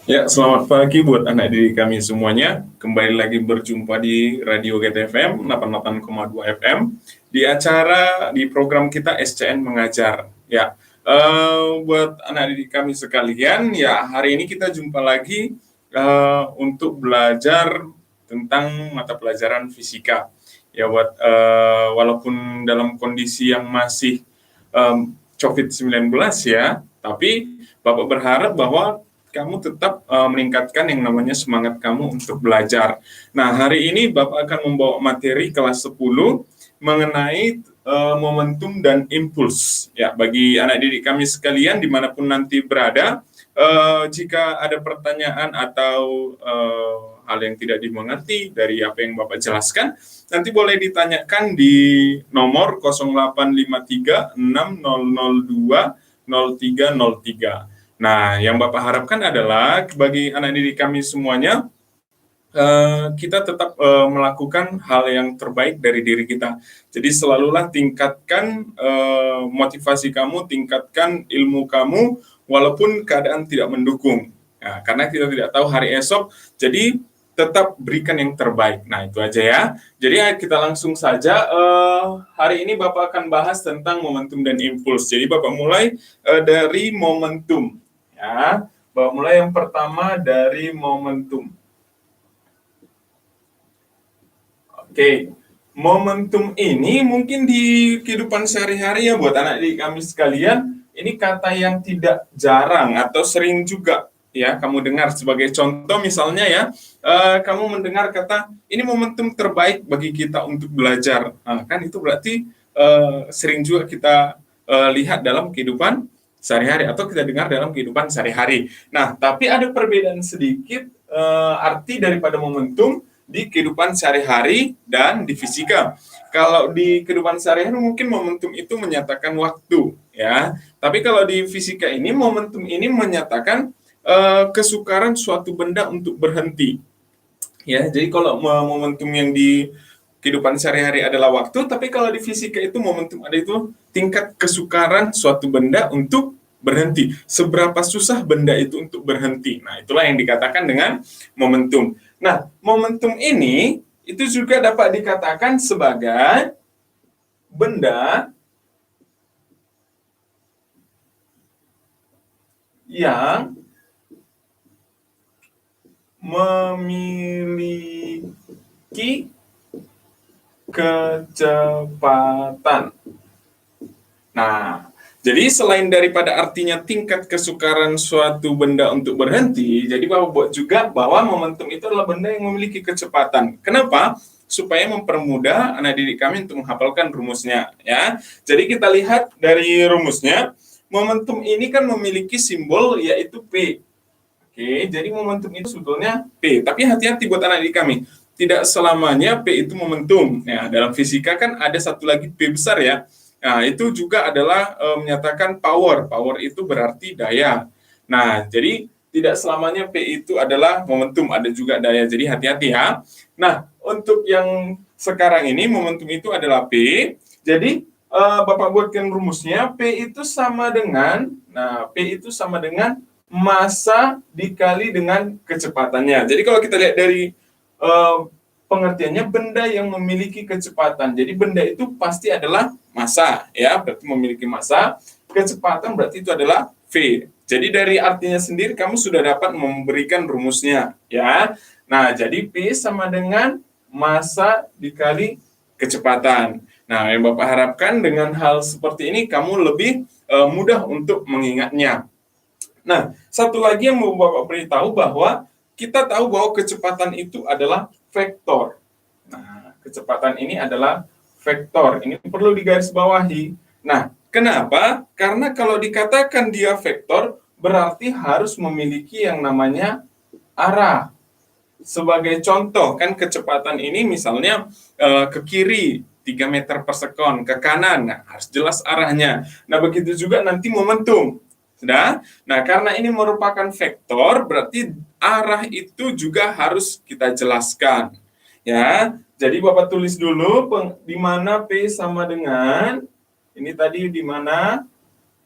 Ya, selamat pagi buat anak didik kami semuanya. Kembali lagi berjumpa di Radio GTFM 88,2 FM di acara di program kita SCN Mengajar. Ya, buat anak didik kami sekalian, ya hari ini kita jumpa lagi untuk belajar tentang mata pelajaran fisika. Ya, walaupun dalam kondisi yang masih COVID-19 ya, tapi Bapak berharap bahwa kamu tetap meningkatkan yang namanya semangat kamu untuk belajar. Nah, hari ini Bapak akan membawa materi kelas 10 mengenai momentum dan impuls. Ya, bagi anak didik kami sekalian dimanapun nanti berada, jika ada pertanyaan atau hal yang tidak dimengerti dari apa yang Bapak jelaskan, nanti boleh ditanyakan di nomor 085360020303. Nah, yang Bapak harapkan adalah bagi anak didik kami semuanya, kita tetap melakukan hal yang terbaik dari diri kita. Jadi selalulah tingkatkan motivasi kamu, tingkatkan ilmu kamu, walaupun keadaan tidak mendukung. Nah, karena kita tidak tahu hari esok, jadi tetap berikan yang terbaik. Nah, itu aja ya. Jadi kita langsung saja, hari ini Bapak akan bahas tentang momentum dan impuls. Jadi Bapak mulai dari momentum. Ya, mulai yang pertama dari momentum. Oke, momentum ini mungkin di kehidupan sehari-hari ya buat anak didik kami sekalian, ini kata yang tidak jarang atau sering juga ya kamu dengar. Sebagai contoh misalnya ya, kamu mendengar kata ini momentum terbaik bagi kita untuk belajar. Nah, kan itu berarti sering juga kita lihat dalam kehidupan sehari-hari atau kita dengar dalam kehidupan sehari-hari. Nah, tapi ada perbedaan sedikit arti daripada momentum di kehidupan sehari-hari dan di fisika. Kalau di kehidupan sehari-hari mungkin momentum itu menyatakan waktu, ya. Tapi kalau di fisika ini momentum ini menyatakan kesukaran suatu benda untuk berhenti. Ya, jadi kalau momentum yang di kehidupan sehari-hari adalah waktu, tapi kalau di fisika itu momentum ada itu tingkat kesukaran suatu benda untuk berhenti. Seberapa susah benda itu untuk berhenti. Nah, itulah yang dikatakan dengan momentum. Nah, momentum ini itu juga dapat dikatakan sebagai benda yang memiliki kecepatan. Nah, jadi selain daripada artinya tingkat kesukaran suatu benda untuk berhenti, jadi Bapak buat juga bahwa momentum itu adalah benda yang memiliki kecepatan. Kenapa? Supaya mempermudah anak didik kami untuk menghafalkan rumusnya, ya. Jadi kita lihat dari rumusnya, momentum ini kan memiliki simbol yaitu P. Oke, jadi momentum itu sebetulnya P. Tapi hati-hati buat anak didik kami, tidak selamanya P itu momentum. Nah, dalam fisika kan ada satu lagi P besar ya. Nah, itu juga adalah menyatakan power. Power itu berarti daya. Nah, jadi tidak selamanya P itu adalah momentum, ada juga daya. Jadi hati-hati ya. Nah, untuk yang sekarang ini momentum itu adalah P. Jadi Bapak buatkan rumusnya, P itu sama dengan, P itu sama dengan massa dikali dengan kecepatannya. Jadi kalau kita lihat dari pengertiannya, benda yang memiliki kecepatan. Jadi benda itu pasti adalah massa, ya, berarti memiliki massa. Kecepatan berarti itu adalah V. Jadi dari artinya sendiri kamu sudah dapat memberikan rumusnya, ya. Nah, jadi P sama dengan massa dikali kecepatan. Nah, yang Bapak harapkan dengan hal seperti ini kamu lebih mudah untuk mengingatnya. Nah, satu lagi yang mau Bapak beritahu bahwa kita tahu bahwa kecepatan itu adalah vektor. Nah, kecepatan ini adalah vektor. Ini perlu digarisbawahi. Nah, kenapa? Karena kalau dikatakan dia vektor, berarti harus memiliki yang namanya arah. Sebagai contoh, kan kecepatan ini misalnya ke kiri 3 meter per sekon, ke kanan, nah, harus jelas arahnya. Nah, begitu juga nanti momentum. Sudah? Nah, karena ini merupakan vektor, berarti arah itu juga harus kita jelaskan. Ya, jadi Bapak tulis dulu di mana P sama dengan, ini tadi di mana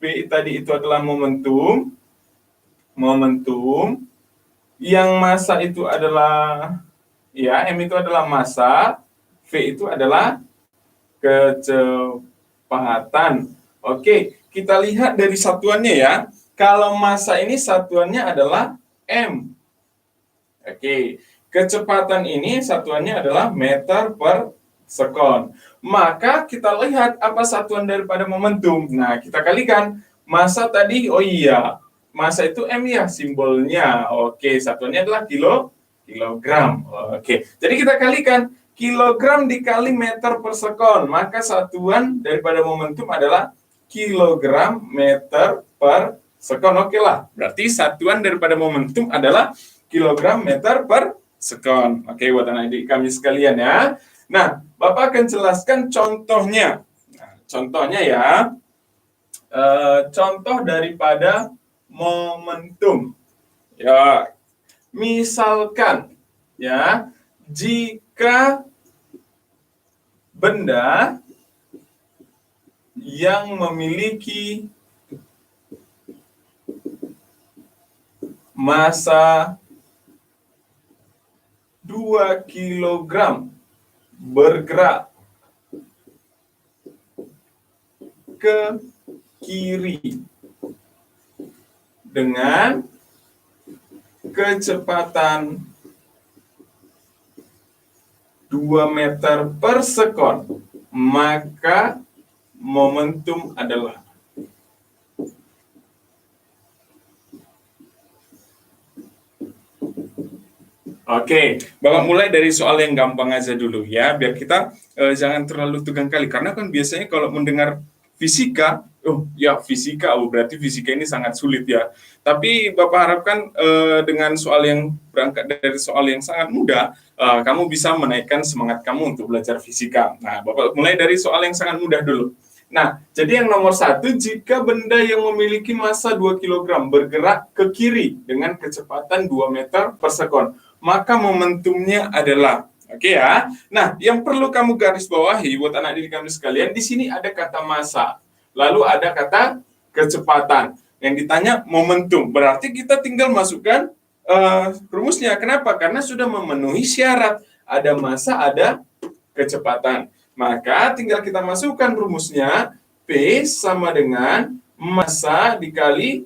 P tadi itu adalah momentum. Momentum. Yang massa itu adalah, ya, M itu adalah massa, V itu adalah kecepatan. Oke, kita lihat dari satuannya ya. Kalau massa ini satuannya adalah M. Oke, kecepatan ini satuannya adalah meter per sekon. Maka kita lihat apa satuan daripada momentum. Nah, kita kalikan. Massa tadi, oh iya, massa itu M ya simbolnya. Oke, satuannya adalah kilogram. Oke, jadi kita kalikan. Kilogram dikali meter per sekon. Maka satuan daripada momentum adalah kilogram meter per sekon. Oke lah, berarti satuan daripada momentum adalah kilogram meter per sekon. Oke, buat anak-adik kami sekalian ya. Nah, Bapak akan jelaskan contohnya. Nah, contohnya ya, contoh daripada momentum. Ya, misalkan ya, jika benda yang memiliki massa 2 kg bergerak ke kiri dengan kecepatan 2 meter per sekon, maka momentum adalah. Oke, Bapak mulai dari soal yang gampang aja dulu ya, biar kita jangan terlalu tegang kali. Karena kan biasanya kalau mendengar fisika, oh ya fisika, oh berarti fisika ini sangat sulit ya. Tapi Bapak harapkan dengan soal yang berangkat dari soal yang sangat mudah, kamu bisa menaikkan semangat kamu untuk belajar fisika. Nah, Bapak mulai dari soal yang sangat mudah dulu. Nah, jadi yang nomor 1, jika benda yang memiliki massa 2 kg bergerak ke kiri dengan kecepatan 2 meter per sekon, maka momentumnya adalah, oke ya. Nah, yang perlu kamu garis bawahi buat anak didik kami sekalian, di sini ada kata massa, lalu ada kata kecepatan. Yang ditanya momentum, berarti kita tinggal masukkan rumusnya. Kenapa? Karena sudah memenuhi syarat, ada massa, ada kecepatan. Maka tinggal kita masukkan rumusnya, P sama dengan massa dikali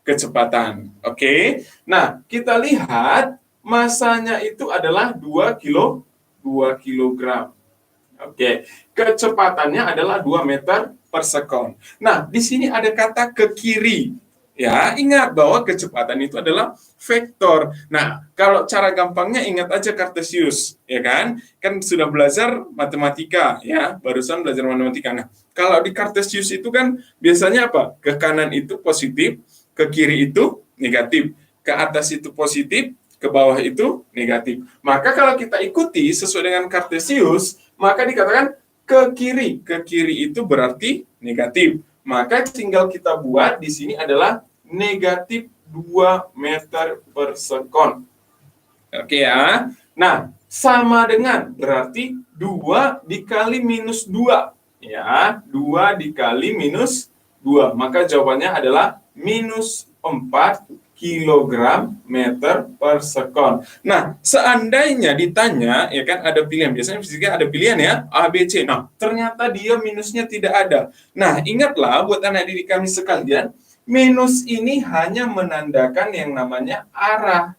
kecepatan. Oke. Nah, kita lihat massanya itu adalah 2 kilogram. Oke. Kecepatannya adalah 2 meter per sekon. Nah, di sini ada kata ke kiri. Ya, ingat bahwa kecepatan itu adalah vektor. Nah, kalau cara gampangnya ingat aja Kartesius, ya kan? Kan sudah belajar matematika, ya, barusan belajar matematika. Nah, kalau di Kartesius itu kan biasanya apa? Ke kanan itu positif, ke kiri itu negatif, ke atas itu positif, ke bawah itu negatif. Maka kalau kita ikuti sesuai dengan Kartesius, maka dikatakan ke kiri. Ke kiri itu berarti negatif. Maka tinggal kita buat di sini adalah negatif 2 meter per sekon. Oke ya. Nah, sama dengan berarti 2 dikali minus 2. Ya, 2 dikali minus 2. Maka jawabannya adalah minus 4 kilogram meter per sekon. Nah, seandainya ditanya, ya kan ada pilihan. Biasanya fisika ada pilihan ya, A, B, C. Nah, ternyata dia minusnya tidak ada. Nah, ingatlah buat anak didik kami sekalian, minus ini hanya menandakan yang namanya arah.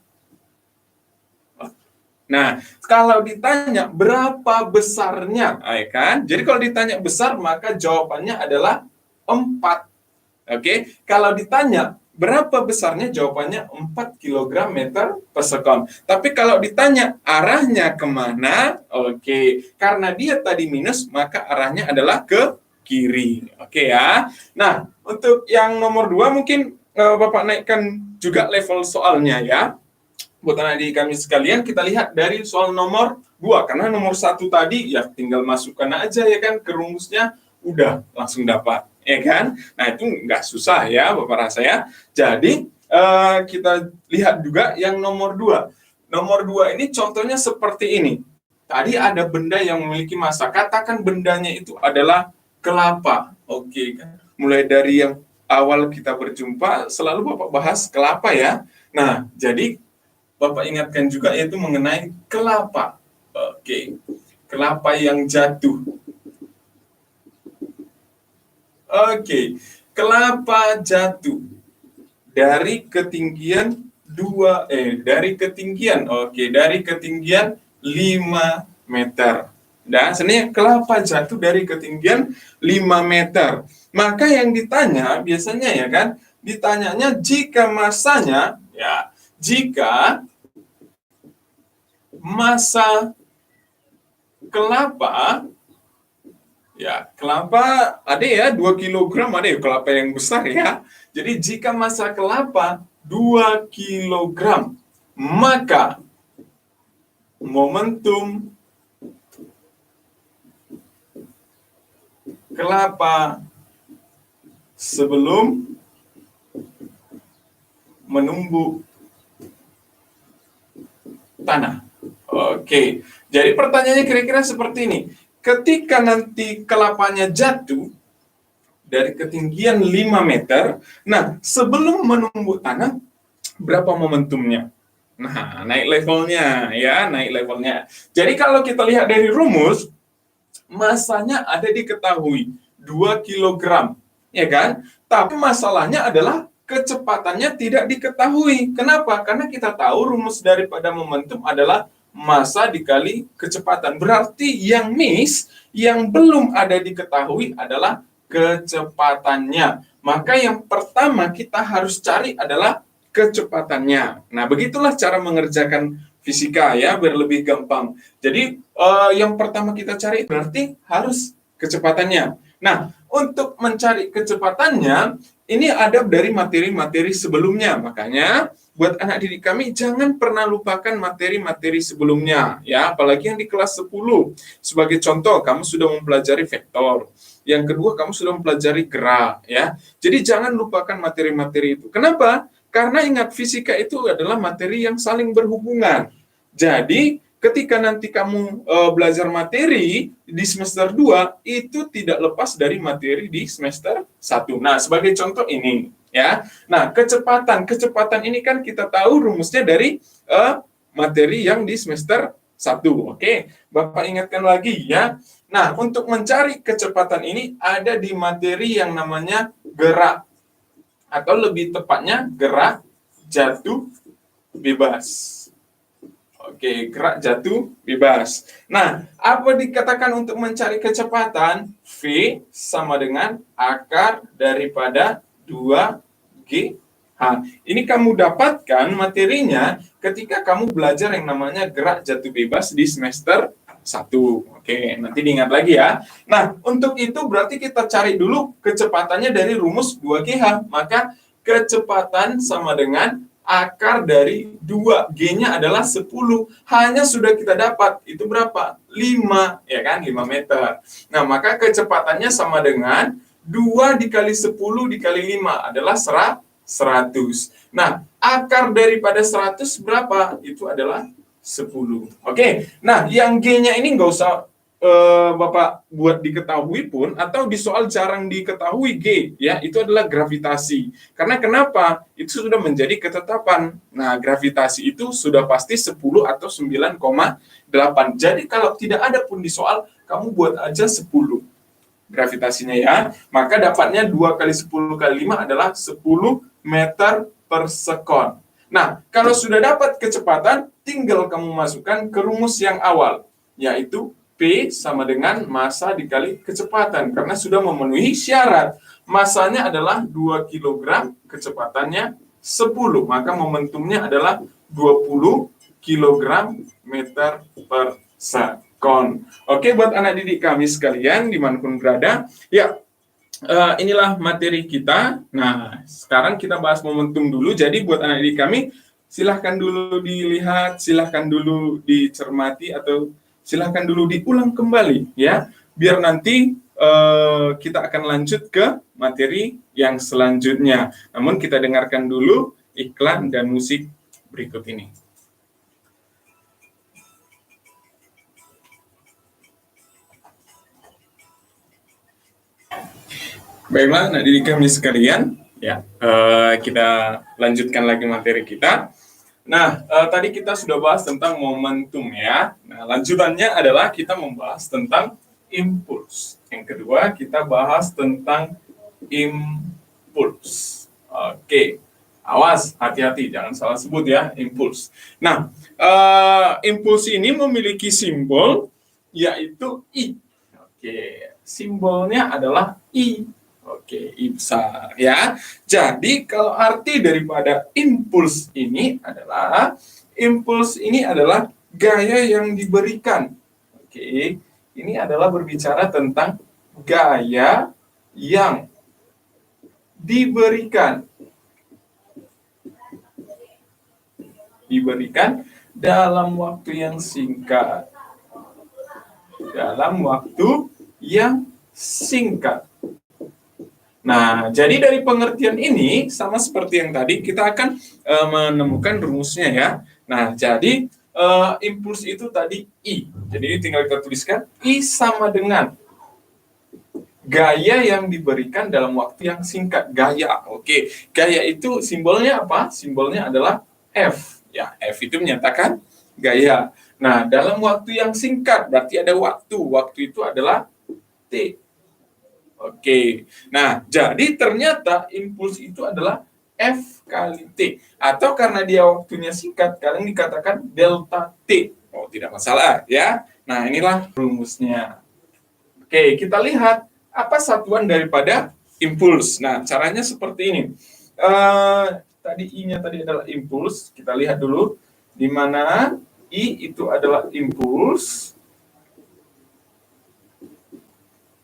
Nah, kalau ditanya berapa besarnya, ya kan? Jadi kalau ditanya besar, maka jawabannya adalah 4. Oke, kalau ditanya berapa besarnya, jawabannya 4 kg meter per sekon. Tapi kalau ditanya arahnya kemana, oke, karena dia tadi minus, maka arahnya adalah ke kiri. Oke ya. Nah, untuk yang nomor 2 mungkin Bapak naikkan juga level soalnya ya. Buat anak didik kami sekalian, kita lihat dari soal nomor 2. Karena nomor 1 tadi, ya tinggal masukkan aja ya kan ke rumusnya, udah langsung dapat. Ya kan? Nah, itu nggak susah ya Bapak rasa ya. Jadi, kita lihat juga yang nomor 2. Nomor 2 ini contohnya seperti ini. Tadi ada benda yang memiliki massa. Katakan bendanya itu adalah kelapa. Oke kan? Mulai dari yang awal kita berjumpa, selalu Bapak bahas kelapa ya. Nah, jadi Bapak ingatkan juga yaitu mengenai kelapa. Oke, kelapa yang jatuh. Oke, kelapa jatuh dari ketinggian dari ketinggian 5 meter. Nah, sebenarnya kelapa jatuh dari ketinggian 5 meter. Maka yang ditanya biasanya ya kan, ditanyanya jika masanya ya, jika massa kelapa ya, kelapa ada ya 2 kilogram, ada ya kelapa yang besar ya. Jadi jika massa kelapa 2 kilogram, maka momentum kelapa sebelum menumbuk tanah. Oke, jadi pertanyaannya kira-kira seperti ini. Ketika nanti kelapanya jatuh dari ketinggian 5 meter, nah sebelum menumbuk tanah, berapa momentumnya? Nah, naik levelnya ya, naik levelnya. Jadi kalau kita lihat dari rumus, masanya ada diketahui 2 kilogram, ya kan? Tapi masalahnya adalah kecepatannya tidak diketahui. Kenapa? Karena kita tahu rumus daripada momentum adalah massa dikali kecepatan. Berarti yang miss, yang belum ada diketahui adalah kecepatannya. Maka yang pertama kita harus cari adalah kecepatannya. Nah, begitulah cara mengerjakan fisika ya, biar lebih gampang. Jadi yang pertama kita cari berarti harus kecepatannya. Nah, untuk mencari kecepatannya, ini ada dari materi-materi sebelumnya. Makanya, buat anak didik kami, jangan pernah lupakan materi-materi sebelumnya. Ya, apalagi yang di kelas 10. Sebagai contoh, kamu sudah mempelajari vektor. Yang kedua, kamu sudah mempelajari gerak. Ya, jadi jangan lupakan materi-materi itu. Kenapa? Karena ingat, fisika itu adalah materi yang saling berhubungan. Jadi, ketika nanti kamu belajar materi di semester 2, itu tidak lepas dari materi di semester 1. Nah, sebagai contoh ini, ya. Nah, kecepatan ini kan kita tahu rumusnya dari materi yang di semester 1. Oke, Bapak ingatkan lagi ya. Nah, untuk mencari kecepatan ini ada di materi yang namanya gerak, atau lebih tepatnya gerak jatuh bebas. Oke, gerak jatuh bebas. Nah, apa dikatakan untuk mencari kecepatan? V sama dengan akar daripada 2GH. Ini kamu dapatkan materinya ketika kamu belajar yang namanya gerak jatuh bebas di semester 1. Oke, nanti diingat lagi ya. Nah, untuk itu berarti kita cari dulu kecepatannya dari rumus 2GH. Maka kecepatan sama dengan akar dari 2G-nya adalah 10. Hanya sudah kita dapat, itu berapa? 5, ya kan? 5 meter. Nah, maka kecepatannya sama dengan 2 dikali 10 dikali 5 adalah 100. Nah, akar daripada 100 berapa? Itu adalah 10. Oke, nah yang G-nya ini nggak usah Bapak buat diketahui pun, atau di soal jarang diketahui G, ya, itu adalah gravitasi. Karena kenapa? Itu sudah menjadi ketetapan. Nah, gravitasi itu sudah pasti 10 atau 9,8. Jadi kalau tidak ada pun di soal, kamu buat aja 10 gravitasinya ya. Maka dapatnya 2 kali 10 kali 5 adalah 10 meter per sekon. Nah, kalau sudah dapat kecepatan, tinggal kamu masukkan ke rumus yang awal, yaitu P sama dengan massa dikali kecepatan, karena sudah memenuhi syarat. Massanya adalah 2 kg, kecepatannya 10, maka momentumnya adalah 20 kg meter per sekon. Oke, buat anak didik kami sekalian, dimanapun berada, ya, inilah materi kita. Nah, sekarang kita bahas momentum dulu. Jadi buat anak didik kami, silahkan dulu dilihat, silahkan dulu dicermati, atau silahkan dulu diulang kembali ya, biar nanti kita akan lanjut ke materi yang selanjutnya. Namun kita dengarkan dulu iklan dan musik berikut ini. Baiklah, adik-adik kami sekalian, ya, kita lanjutkan lagi materi kita. Nah, tadi kita sudah bahas tentang momentum ya. Nah, lanjutannya adalah kita membahas tentang impuls. Yang kedua, kita bahas tentang impuls. Oke, awas, hati-hati, jangan salah sebut ya, impuls. Nah, impuls ini memiliki simbol yaitu I. Oke, simbolnya adalah I. Oke, I besar ya. Jadi kalau arti daripada impuls ini adalah gaya yang diberikan. Oke, ini adalah berbicara tentang gaya yang diberikan dalam waktu yang singkat. Nah, jadi dari pengertian ini sama seperti yang tadi kita akan menemukan rumusnya ya. Nah, jadi impuls itu tadi I. Jadi ini tinggal kita tuliskan I sama dengan gaya yang diberikan dalam waktu yang singkat. Gaya. Oke, gaya itu simbolnya apa? Simbolnya adalah F. Ya, F itu menyatakan gaya. Nah, dalam waktu yang singkat berarti ada waktu. Waktu itu adalah T. Oke, nah jadi ternyata impuls itu adalah F kali T. Atau karena dia waktunya singkat, kalian dikatakan delta T. Oh, tidak masalah ya. Nah, inilah rumusnya. Oke, kita lihat apa satuan daripada impuls. Nah, caranya seperti ini. Tadi I-nya tadi adalah impuls. Kita lihat dulu di mana I itu adalah impuls.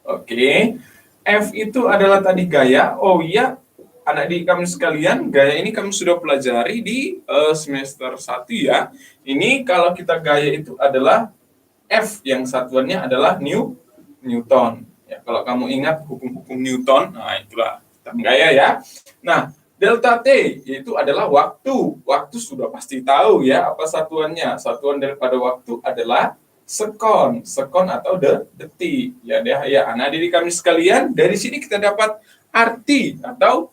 Oke. F itu adalah tadi gaya. Oh iya, anak didik kami sekalian, gaya ini kami sudah pelajari di semester 1 ya. Ini kalau kita gaya itu adalah F yang satuannya adalah Newton. Ya, kalau kamu ingat hukum-hukum Newton, nah itulah tentang gaya ya. Nah, delta T yaitu adalah waktu. Waktu sudah pasti tahu ya apa satuannya. Satuan daripada waktu adalah sekon atau detik. Ya, anak didik kami sekalian, dari sini kita dapat arti atau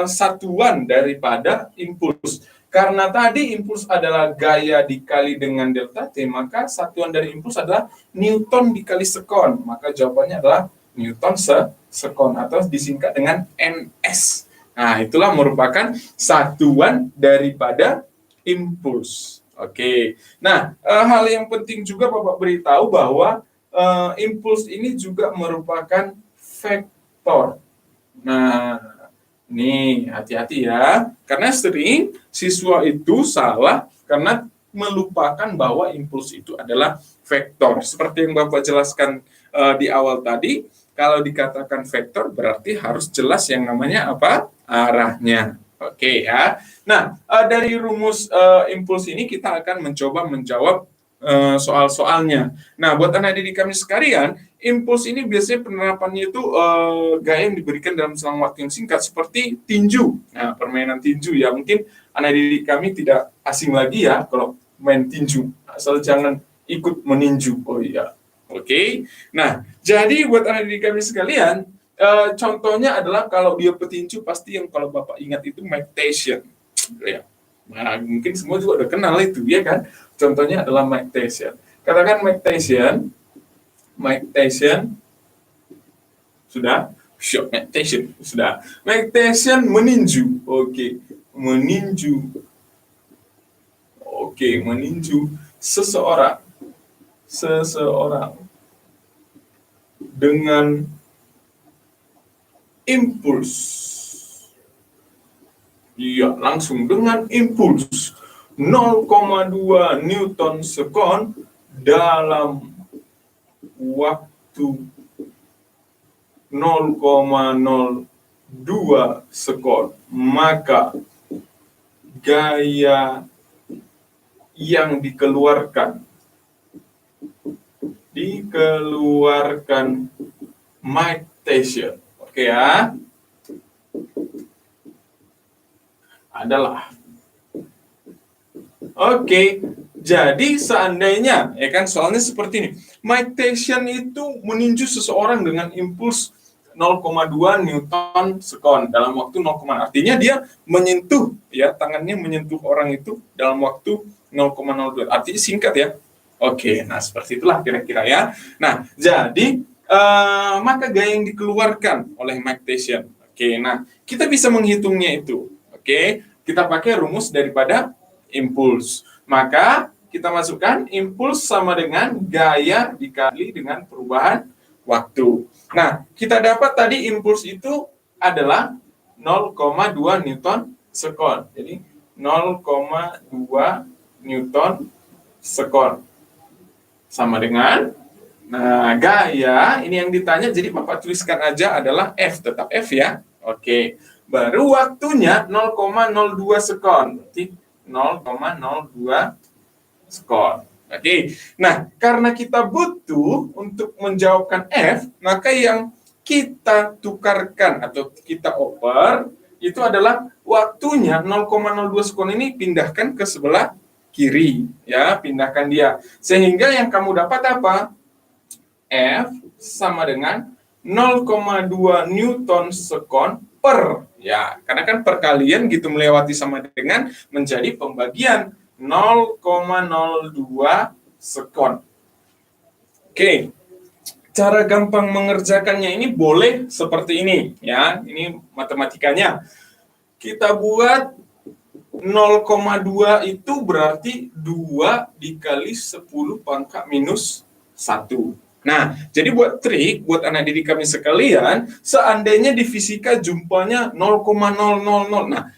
satuan daripada impuls. Karena tadi impuls adalah gaya dikali dengan delta T, maka satuan dari impuls adalah Newton dikali sekon. Maka jawabannya adalah Newton sekon atau disingkat dengan NS. Nah, itulah merupakan satuan daripada impuls. Oke, nah hal yang penting juga Bapak beritahu bahwa impuls ini juga merupakan vektor. Nah, nih hati-hati ya, karena sering siswa itu salah karena melupakan bahwa impuls itu adalah vektor. Seperti yang Bapak jelaskan di awal tadi, kalau dikatakan vektor berarti harus jelas yang namanya apa? Arahnya. Oke ya. Nah, dari rumus impuls ini kita akan mencoba menjawab soal-soalnya. Nah, buat anak didik kami sekalian, impuls ini biasanya penerapannya itu gaya yang diberikan dalam selang waktu yang singkat seperti tinju. Nah, permainan tinju ya, mungkin anak didik kami tidak asing lagi ya kalau main tinju. Asal jangan ikut meninju. Oh iya. Oke. Nah, jadi buat anak didik kami sekalian, contohnya adalah kalau dia petinju pasti yang kalau Bapak ingat itu Mike Tyson. Ya. Nah, mungkin semua juga udah kenal itu ya kan. Contohnya adalah Mike Tyson. Katakan Mike Tyson sudah. Mike Tyson meninju. Oke, meninju seseorang dengan impuls. Iya, langsung dengan impuls 0,2 Newton sekon dalam waktu 0,02 sekon. Maka gaya yang dikeluarkan Mike Tyson. Oke ya. Adalah. Oke, jadi seandainya, ya kan soalnya seperti ini, Mike Tyson itu meninju seseorang dengan impuls 0,2 Newton sekon dalam waktu 0, artinya dia menyentuh, ya, tangannya menyentuh orang itu dalam waktu 0,02. Artinya singkat ya. Oke, nah seperti itulah kira-kira ya. Nah, jadi maka gaya yang dikeluarkan oleh Mike Tyson. Oke, nah kita bisa menghitungnya itu. Oke, kita pakai rumus daripada impuls. Maka kita masukkan impuls sama dengan gaya dikali dengan perubahan waktu. Nah, kita dapat tadi impuls itu adalah 0,2 Newton sekon. Jadi 0,2 Newton sekon sama dengan, nah gaya ini yang ditanya, jadi Bapak tuliskan aja adalah F, tetap F ya. Oke, baru waktunya 0,02 sekon, berarti 0,02 sekon. Oke, nah karena kita butuh untuk menjawabkan F, maka yang kita tukarkan atau kita oper itu adalah waktunya 0,02 sekon ini pindahkan ke sebelah kiri, ya, pindahkan dia. Sehingga yang kamu dapat apa? F sama dengan 0,2 Newton sekon per, ya, karena kan perkalian gitu melewati sama dengan menjadi pembagian 0,02 sekon. Oke, cara gampang mengerjakannya ini boleh seperti ini, ya. Ini matematikanya. Kita buat 0,2 itu berarti 2 dikali 10 pangkat minus 1. Nah, jadi buat trik, buat anak didik kami sekalian, seandainya di fisika jumlahnya 0,000, nah,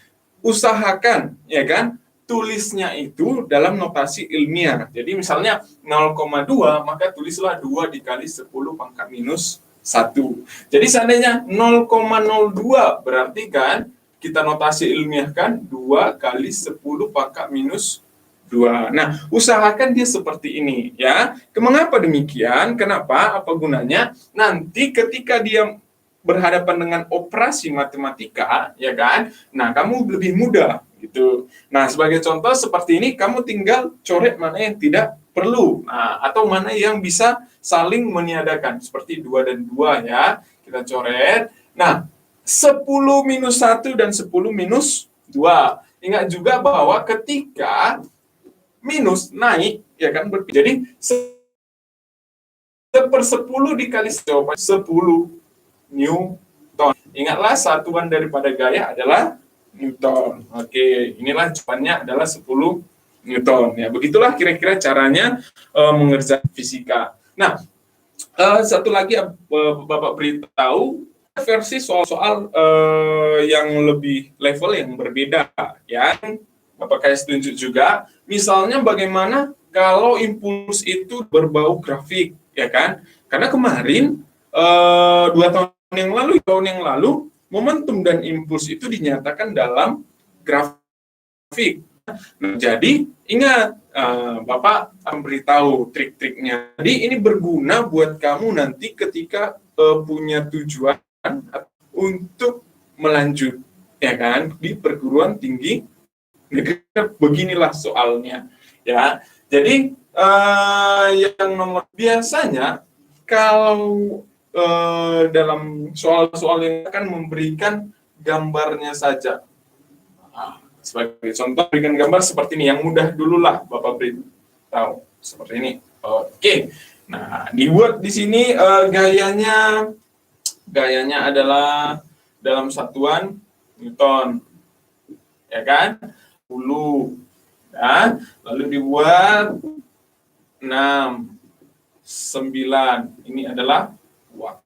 usahakan, ya kan, tulisnya itu dalam notasi ilmiah. Jadi misalnya 0,2, maka tulislah 2 dikali 10 pangkat minus 1. Jadi seandainya 0,02 berarti kan kita notasi ilmiahkan 2 kali 10 pangkat minus 2. Nah, usahakan dia seperti ini ya. Mengapa demikian? Kenapa? Apa gunanya? Nanti ketika dia berhadapan dengan operasi matematika, ya kan? Nah, kamu lebih mudah gitu. Nah, sebagai contoh seperti ini, kamu tinggal coret mana yang tidak perlu, nah, atau mana yang bisa saling meniadakan, seperti 2 dan 2 ya. Kita coret. Nah, 10 minus 1 dan 10 minus 2. Ingat juga bahwa ketika minus naik, ya kan, jadi 1/10 dikali 10 Newton. Ingatlah satuan daripada gaya adalah Newton. Oke, inilah jawabannya adalah 10 Newton. Ya, begitulah kira-kira caranya mengerjakan fisika. Nah, satu lagi Bapak beritahu versi soal-soal yang lebih level yang berbeda, ya. Bapak kasih tunjuk juga, misalnya bagaimana kalau impuls itu berbau grafik, ya kan? Karena kemarin 2 tahun yang lalu momentum dan impuls itu dinyatakan dalam grafik. Nah, jadi ingat, Bapak akan beritahu trik-triknya. Jadi ini berguna buat kamu nanti ketika punya tujuan untuk melanjut, ya kan, di perguruan tinggi negeri. Beginilah soalnya, ya. Jadi yang nomor, biasanya kalau dalam soal-soal yang akan memberikan gambarnya saja. Nah, sebagai contoh, berikan gambar seperti ini, yang mudah dulu lah Bapak beritahu seperti ini. Oke, nah dibuat di sini gayanya adalah dalam satuan Newton, ya kan, 10, dan lalu dibuat 6, 9, ini adalah waktu.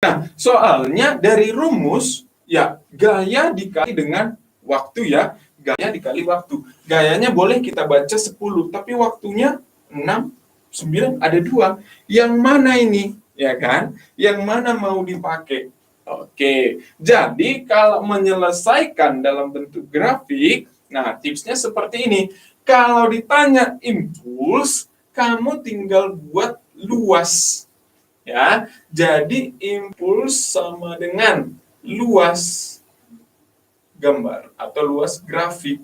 Nah, soalnya dari rumus, ya, gaya dikali dengan waktu, ya, gaya dikali waktu. Gayanya boleh kita baca 10, tapi waktunya 6, 9, ada 2. Yang mana ini, ya kan? Yang mana mau dipakai? Oke, jadi kalau menyelesaikan dalam bentuk grafik, nah tipsnya seperti ini. Kalau ditanya impuls, kamu tinggal buat luas, ya. Jadi impuls sama dengan luas gambar atau luas grafik.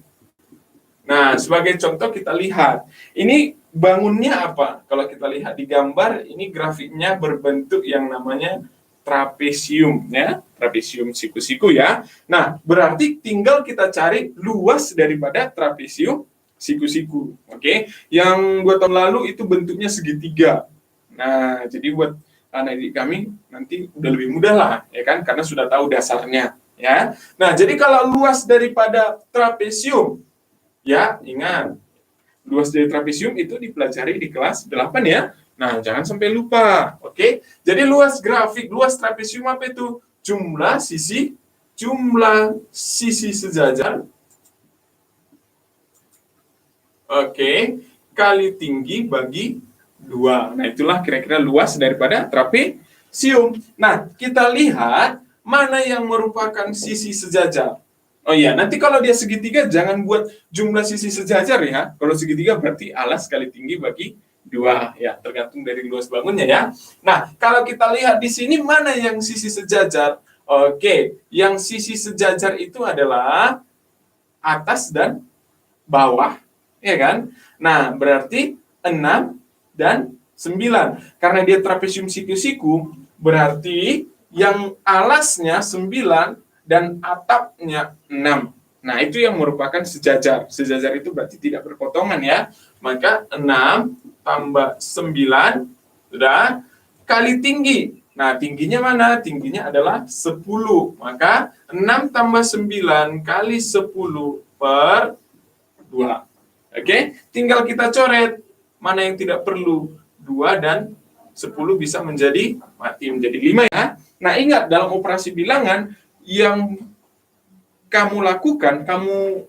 Nah, sebagai contoh kita lihat, ini bangunnya apa? Kalau kita lihat di gambar, ini grafiknya berbentuk yang namanya trapesium ya, trapesium siku-siku ya. Nah, berarti tinggal kita cari luas daripada trapesium siku-siku. Oke, yang 2 tahun lalu itu bentuknya segitiga. Nah, jadi buat anak didik kami nanti udah lebih mudah lah ya kan, karena sudah tahu dasarnya ya. Nah, jadi kalau luas daripada trapesium ya, ingat luas dari trapesium itu dipelajari di kelas 8 ya. Nah, jangan sampai lupa. Oke. Jadi luas grafik, luas trapesium apa itu? Jumlah sisi sejajar. Oke, kali tinggi bagi 2. Nah, itulah kira-kira luas daripada trapesium. Nah, kita lihat mana yang merupakan sisi sejajar. Oh iya, nanti kalau dia segitiga jangan buat jumlah sisi sejajar ya. Kalau segitiga berarti alas kali tinggi bagi 2 ya, tergantung dari luas bangunnya ya. Nah, kalau kita lihat di sini mana yang sisi sejajar? Oke, yang sisi sejajar itu adalah atas dan bawah, ya kan? Nah, berarti 6 dan 9. Karena dia trapesium siku-siku, berarti yang alasnya 9 dan atapnya 6. Nah, itu yang merupakan sejajar. Sejajar itu berarti tidak berpotongan ya. Maka 6 tambah 9 sudah kali tinggi. Nah, tingginya mana? Tingginya adalah 10. Maka 6 tambah 9 kali 10 per 2. Oke, tinggal kita coret mana yang tidak perlu. 2 dan 10 bisa menjadi mati menjadi 5 ya. Nah, ingat dalam operasi bilangan yang kamu lakukan, kamu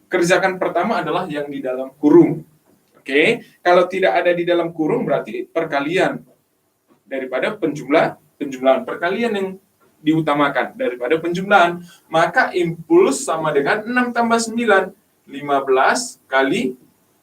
kerjakan pertama adalah yang di dalam kurung. Oke, kalau tidak ada di dalam kurung berarti perkalian daripada penjumlahan. Perkalian yang diutamakan daripada penjumlahan. Maka impuls sama dengan 6 tambah 9, 15 kali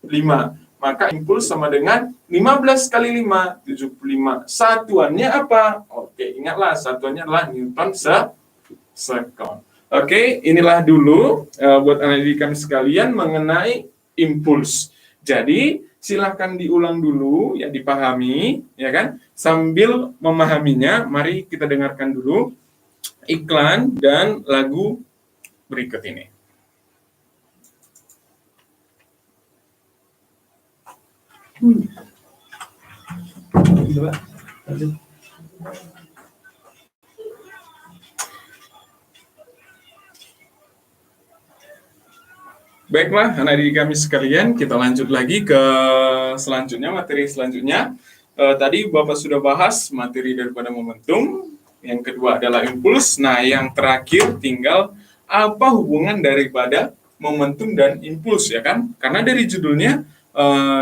5. Maka impuls sama dengan 15 kali 5, 75. Satuannya apa? Oke, ingatlah satuannya adalah Newton second. Oke, inilah dulu buat anak didik kami sekalian mengenai impuls. Jadi, silakan diulang dulu, ya dipahami, ya kan? Sambil memahaminya, mari kita dengarkan dulu iklan dan lagu berikut ini. Baiklah, anak didik kami sekalian, kita lanjut lagi ke selanjutnya, materi selanjutnya. Tadi Bapak sudah bahas materi daripada momentum, yang kedua adalah impuls. Nah, yang terakhir tinggal apa hubungan daripada momentum dan impuls, ya kan? Karena dari judulnya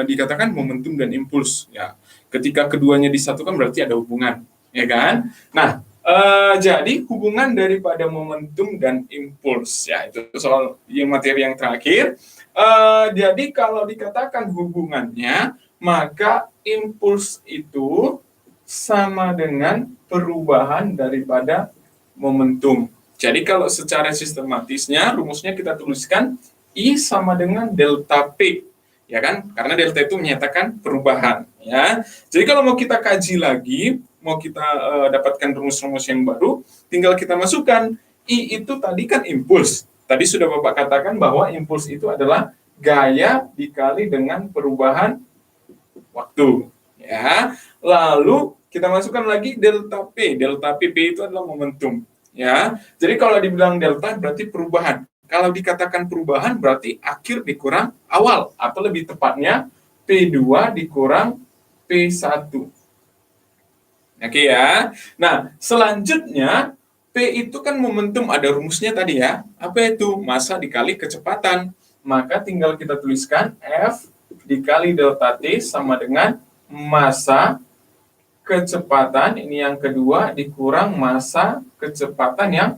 dikatakan momentum dan impuls, ya. Ketika keduanya disatukan berarti ada hubungan, ya kan? Nah, jadi hubungan daripada momentum dan impuls, ya itu soal yang materi yang terakhir. Jadi kalau dikatakan hubungannya, maka impuls itu sama dengan perubahan daripada momentum. Jadi kalau secara sistematisnya rumusnya kita tuliskan I sama dengan delta P, ya kan? Karena delta itu menyatakan perubahan, ya. Jadi kalau mau kita kaji lagi, mau kita dapatkan rumus-rumus yang baru, tinggal kita masukkan. I itu tadi kan impuls. Tadi sudah Bapak katakan bahwa impuls itu adalah gaya dikali dengan perubahan waktu, ya. Lalu kita masukkan lagi delta P. Delta P itu adalah momentum, ya. Jadi kalau dibilang delta berarti perubahan. Kalau dikatakan perubahan berarti akhir dikurang awal, atau lebih tepatnya P2 dikurang P1. Oke ya. Nah, selanjutnya P itu kan momentum, ada rumusnya tadi ya. Apa itu? Massa dikali kecepatan. Maka tinggal kita tuliskan F dikali delta T sama dengan massa kecepatan, ini yang kedua, dikurang massa kecepatan yang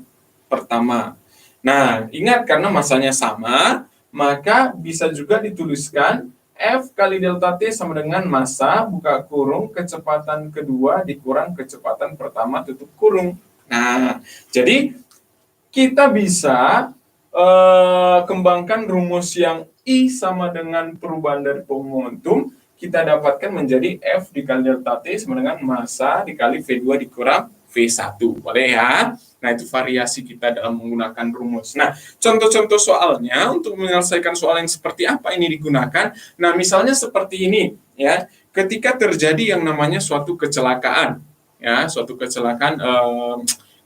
pertama. Nah, ingat karena massanya sama, maka bisa juga dituliskan F kali delta T sama dengan massa, buka kurung, kecepatan kedua dikurang kecepatan pertama, tutup kurung. Nah, jadi kita bisa kembangkan rumus yang I sama dengan perubahan dari momentum, kita dapatkan menjadi F dikali delta T sama dengan massa dikali V2 dikurang V1. Boleh ya? Nah, itu variasi kita dalam menggunakan rumus. Nah, contoh-contoh soalnya untuk menyelesaikan soal yang seperti apa ini digunakan. Nah, misalnya seperti ini ya. Ketika terjadi yang namanya suatu kecelakaan, ya, suatu kecelakaan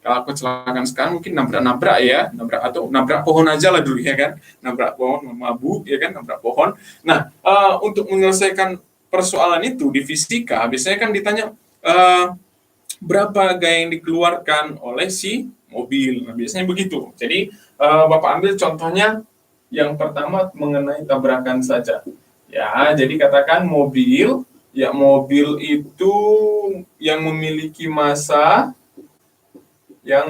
kalau kecelakaan sekarang mungkin nabrak-nabrak ya, nabrak pohon aja lah dulu ya kan, nabrak pohon, mabuk ya kan, nabrak pohon. Nah, untuk menyelesaikan persoalan itu di fisika biasanya kan ditanya berapa gaya yang dikeluarkan oleh si mobil. Nah, biasanya begitu. Jadi Bapak ambil contohnya yang pertama mengenai tabrakan saja. Ya, jadi katakan mobil, ya mobil itu yang memiliki massa ya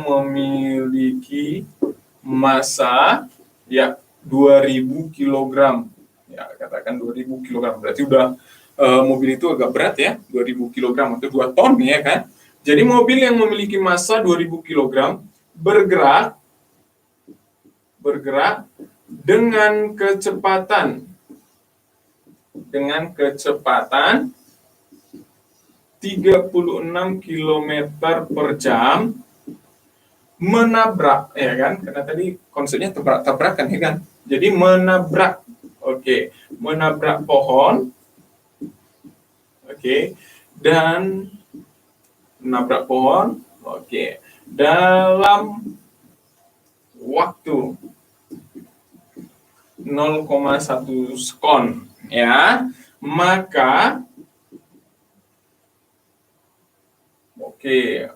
2000 kg. Ya, katakan 2000 kg. Berarti udah mobil itu agak berat ya, 2000 kg atau 2 ton ya kan. Jadi mobil yang memiliki massa 2000 kg bergerak dengan kecepatan 36 km per jam menabrak, ya kan? Karena tadi konsepnya tabrakan ya kan? Jadi menabrak, menabrak pohon, dan menabrak pohon, dalam waktu 0,1 sekon, ya, maka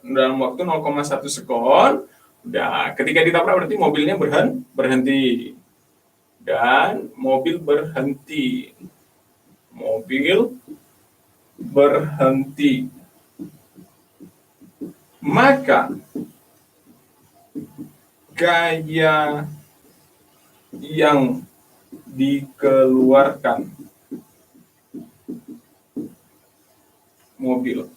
dalam waktu 0,1 sekon, udah ketika ditabrak berarti mobilnya berhenti dan mobil berhenti, maka gaya yang dikeluarkan mobil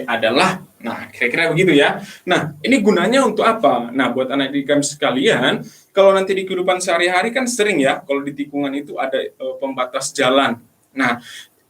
adalah, nah kira-kira begitu ya. Nah, ini gunanya untuk apa? Nah, buat anak didik kami sekalian, kalau nanti di kehidupan sehari-hari kan sering ya, kalau di tikungan itu ada pembatas jalan. Nah,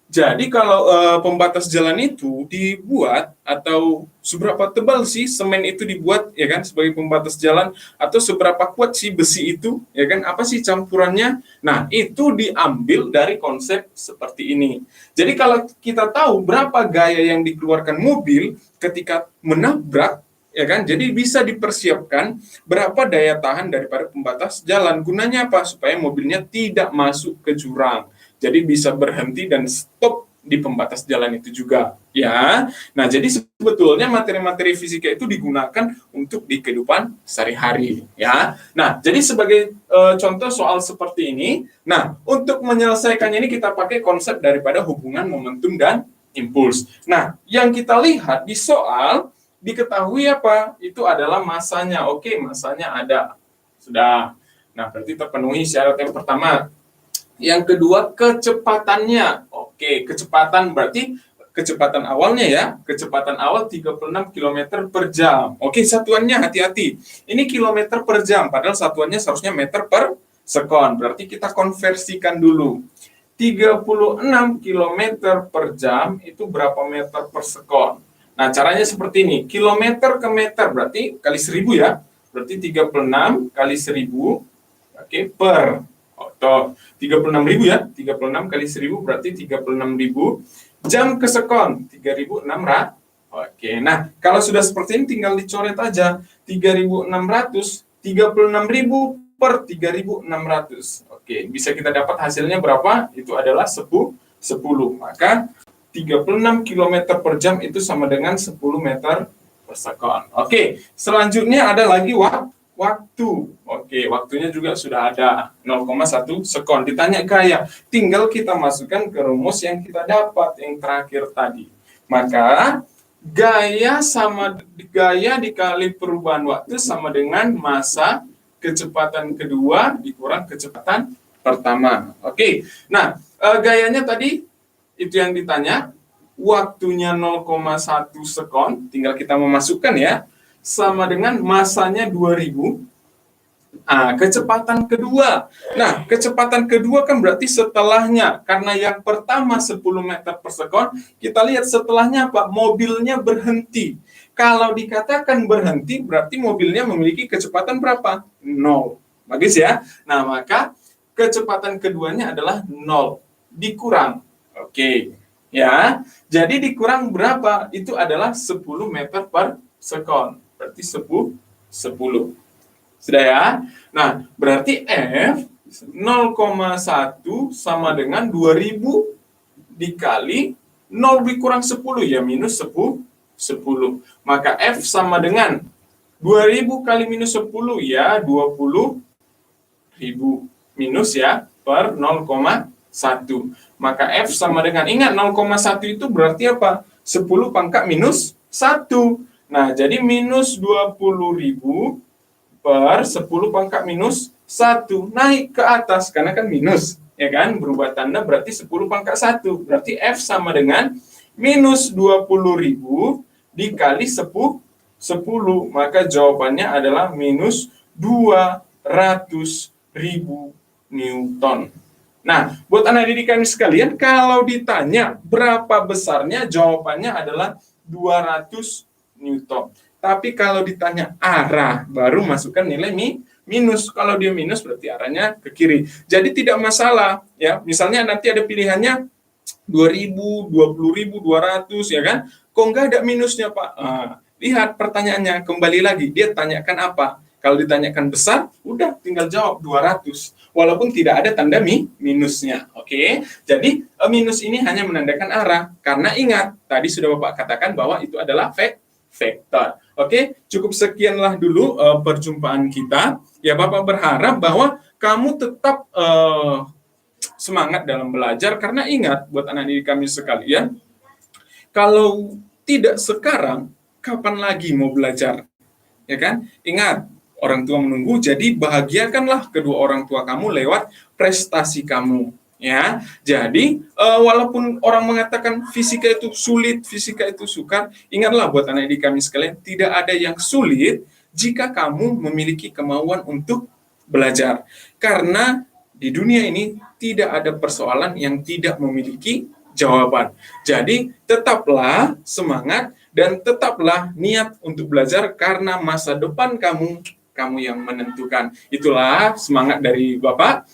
jadi kalau pembatas jalan itu dibuat, atau seberapa tebal sih semen itu dibuat ya kan sebagai pembatas jalan, atau seberapa kuat sih besi itu ya kan, apa sih campurannya? Nah, itu diambil dari konsep seperti ini. Jadi kalau kita tahu berapa gaya yang dikeluarkan mobil ketika menabrak ya kan, jadi bisa dipersiapkan berapa daya tahan daripada pembatas jalan. Gunanya apa? Supaya mobilnya tidak masuk ke jurang. Jadi bisa berhenti dan stop di pembatas jalan itu juga, ya. Nah, jadi sebetulnya materi-materi fisika itu digunakan untuk di kehidupan sehari-hari, ya. Nah, jadi sebagai contoh soal seperti ini, nah, untuk menyelesaikannya ini kita pakai konsep daripada hubungan momentum dan impuls. Nah, yang kita lihat di soal diketahui apa? Itu adalah massanya. Massanya ada. Sudah. Nah, berarti terpenuhi syarat yang pertama. Yang kedua, kecepatannya. Kecepatan berarti kecepatan awalnya ya. Kecepatan awal 36 km per jam. Satuannya hati-hati. Ini kilometer per jam, padahal satuannya seharusnya meter per sekon. Berarti kita konversikan dulu. 36 km per jam itu berapa meter per sekon? Nah, caranya seperti ini. Kilometer ke meter berarti kali 1000 ya. Berarti 36 kali 1000 per 36.000 ya, 36 kali 1000 berarti 36.000 jam ke sekon, 3.600. Nah kalau sudah seperti ini tinggal dicoret aja, 3.600, 36.000 per 3.600. Bisa kita dapat hasilnya berapa? Itu adalah 10. Maka 36 km per jam itu sama dengan 10 meter per sekon. Selanjutnya ada lagi waktu. Waktunya juga sudah ada 0,1 sekon. Ditanya gaya, tinggal kita masukkan ke rumus yang kita dapat yang terakhir tadi. Maka gaya dikali perubahan waktu sama dengan massa kecepatan kedua dikurang kecepatan pertama. Nah, gayanya tadi itu yang ditanya, waktunya 0,1 sekon, tinggal kita memasukkan ya, sama dengan massanya 2000 Kecepatan kedua. Nah, kecepatan kedua kan berarti setelahnya. Karena yang pertama 10 meter per sekon, kita lihat setelahnya apa? Mobilnya berhenti. Kalau dikatakan berhenti, berarti mobilnya memiliki kecepatan berapa? 0. Bagus ya? Nah, maka kecepatan keduanya adalah 0. Dikurang. Oke. Ya, jadi dikurang berapa? Itu adalah 10 meter per sekon. Berarti 10. Sudah ya? Nah, berarti F 0,1 sama dengan 2000 dikali 0 dikurang 10, ya minus 10. Maka F sama dengan 2000 kali minus 10, ya 20.000 minus ya per 0,1. Maka F sama dengan, ingat 0,1 itu berarti apa? 10 pangkat minus 1. Nah, jadi minus 20.000 per 10 pangkat minus 1, naik ke atas karena kan minus, ya kan, berubah tanda berarti 10 pangkat 1, berarti F sama dengan minus 20.000 dikali 10, maka jawabannya adalah minus 200.000 Newton. Nah, buat anak didik kami sekalian, kalau ditanya berapa besarnya, jawabannya adalah 200 Newton. Tapi kalau ditanya arah, baru masukkan nilai minus. Kalau dia minus berarti arahnya ke kiri. Jadi tidak masalah, ya. Misalnya nanti ada pilihannya 2000, 20.000, 200, ya kan? Kok nggak ada minusnya, Pak? Lihat pertanyaannya, kembali lagi, dia tanyakan apa? Kalau ditanyakan besar, udah tinggal jawab 200. Walaupun tidak ada tanda minusnya. Oke? Jadi minus ini hanya menandakan arah. Karena ingat, tadi sudah Bapak katakan bahwa itu adalah vektor. Oke, cukup sekianlah dulu perjumpaan kita. Ya, Bapak berharap bahwa kamu tetap semangat dalam belajar, karena ingat buat anak didik kami sekalian, kalau tidak sekarang, kapan lagi mau belajar? Ya kan? Ingat, orang tua menunggu, jadi bahagiakanlah kedua orang tua kamu lewat prestasi kamu. Ya, jadi walaupun orang mengatakan fisika itu sulit, fisika itu sukar, ingatlah buat anak didik kami sekalian, tidak ada yang sulit jika kamu memiliki kemauan untuk belajar. Karena di dunia ini tidak ada persoalan yang tidak memiliki jawaban. Jadi tetaplah semangat dan tetaplah niat untuk belajar, karena masa depan kamu yang menentukan. Itulah semangat dari Bapak.